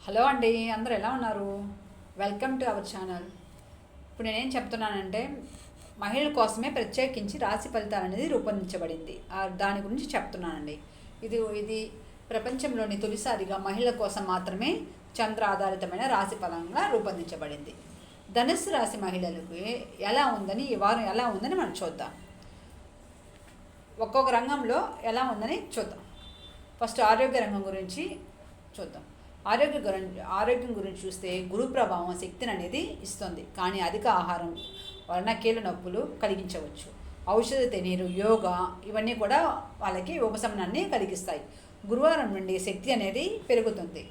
Hello అండి, అందరూ ఎలా ఉన్నారు? Welcome to our channel. ఇప్పుడు నేనేం చెప్తున్నానంటే, మహిళల కోసమే ప్రత్యేకించి రాశి ఫలితాలు అనేది రూపొందించబడింది. దాని గురించి చెప్తున్నానండి. ఇది ప్రపంచంలోని తొలిసారిగా మహిళల కోసం మాత్రమే చంద్ర ఆధారితమైన రాశి ఫలంగా రూపొందించబడింది. ధనుస్సు రాశి మహిళలకు ఎలా ఉందని, ఈ వారం ఎలా ఉందని మనం చూద్దాం. ఒక్కొక్క రంగంలో ఎలా ఉందని చూద్దాం. ఫస్ట్ ఆరోగ్య రంగం గురించి చూద్దాం. ఆరోగ్యం గురించి చూస్తే గురు ప్రభావం శక్తిని అనేది ఇస్తుంది, కానీ అధిక ఆహారం వలన కీళ్ళ నొప్పులు కలిగించవచ్చు. ఔషధ తెనీరు, యోగా ఇవన్నీ కూడా వాళ్ళకి ఉపశమనాన్ని కలిగిస్తాయి. గురువారం నుండి శక్తి అనేది పెరుగుతుంది.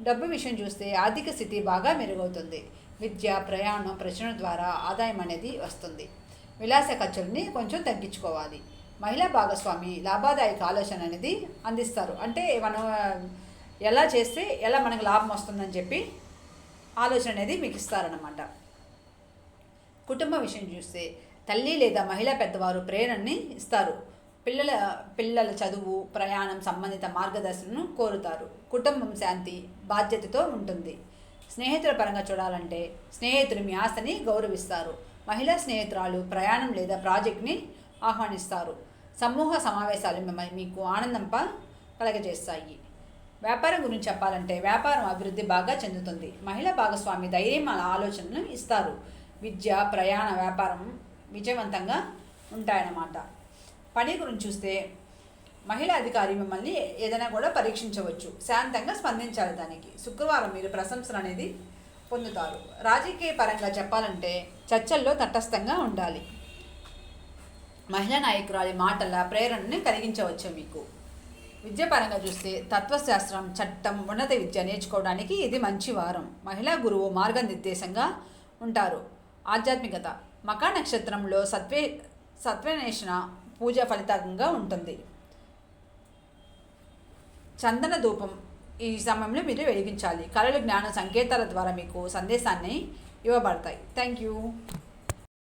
డబ్బు విషయం చూస్తే ఆర్థిక స్థితి బాగా మెరుగవుతుంది. విద్య, ప్రయాణం, ప్రచురణ ద్వారా ఆదాయం అనేది వస్తుంది. విలాస ఖర్చుల్ని కొంచెం తగ్గించుకోవాలి. మహిళా భాగస్వామి లాభదాయక ఆలోచన అనేది అందిస్తారు. అంటే మనం ఎలా చేస్తే ఎలా మనకు లాభం వస్తుందని చెప్పి ఆలోచన అనేది మీకు ఇస్తారన్నమాట. కుటుంబ విషయం చూస్తే తల్లి లేదా మహిళా పెద్దవారు ప్రేరణని ఇస్తారు. పిల్లల చదువు, ప్రయాణం సంబంధిత మార్గదర్శనను కోరుతారు. కుటుంబం శాంతి బాధ్యతతో ఉంటుంది. స్నేహితుల పరంగా చూడాలంటే స్నేహితులు మీ ఆశని గౌరవిస్తారు. మహిళా స్నేహితురాలు ప్రయాణం లేదా ప్రాజెక్ట్ని ఆహ్వానిస్తారు. సమూహ సమావేశాలు మీకు ఆనందంప కలగజేస్తాయి. వ్యాపారం గురించి చెప్పాలంటే వ్యాపారం అభివృద్ధి బాగా చెందుతుంది. మహిళా భాగస్వామి ధైర్యం ఆలోచనలు ఇస్తారు. విద్య, ప్రయాణ, వ్యాపారం విజయవంతంగా ఉంటాయన్నమాట. పని గురించి చూస్తే మహిళా అధికారి మిమ్మల్ని ఏదైనా కూడా పరీక్షించవచ్చు. శాంతంగా స్పందించాలి దానికి. శుక్రవారం మీరు ప్రశంసలు అనేది పొందుతారు. రాజకీయ పరంగా చెప్పాలంటే చర్చల్లో తటస్థంగా ఉండాలి. మహిళా నాయకురాలి మాటల ప్రేరణని కలిగించవచ్చు మీకు. విద్యాపరంగా చూస్తే తత్వశాస్త్రం, చట్టం, ఉన్నత విద్య నేర్చుకోవడానికి ఇది మంచి వారం. మహిళా గురువు మార్గనిర్దేశంగా ఉంటారు. ఆధ్యాత్మికత మకా నక్షత్రంలో సత్వనేషణ పూజ ఫలితంగా ఉంటుంది. చందన ధూపం ఈ సమయంలో మీరు వెలిగించాలి. కళలు, జ్ఞాన సంకేతాల ద్వారా మీకు సందేశాన్ని ఇవ్వబడతాయి. Thank you.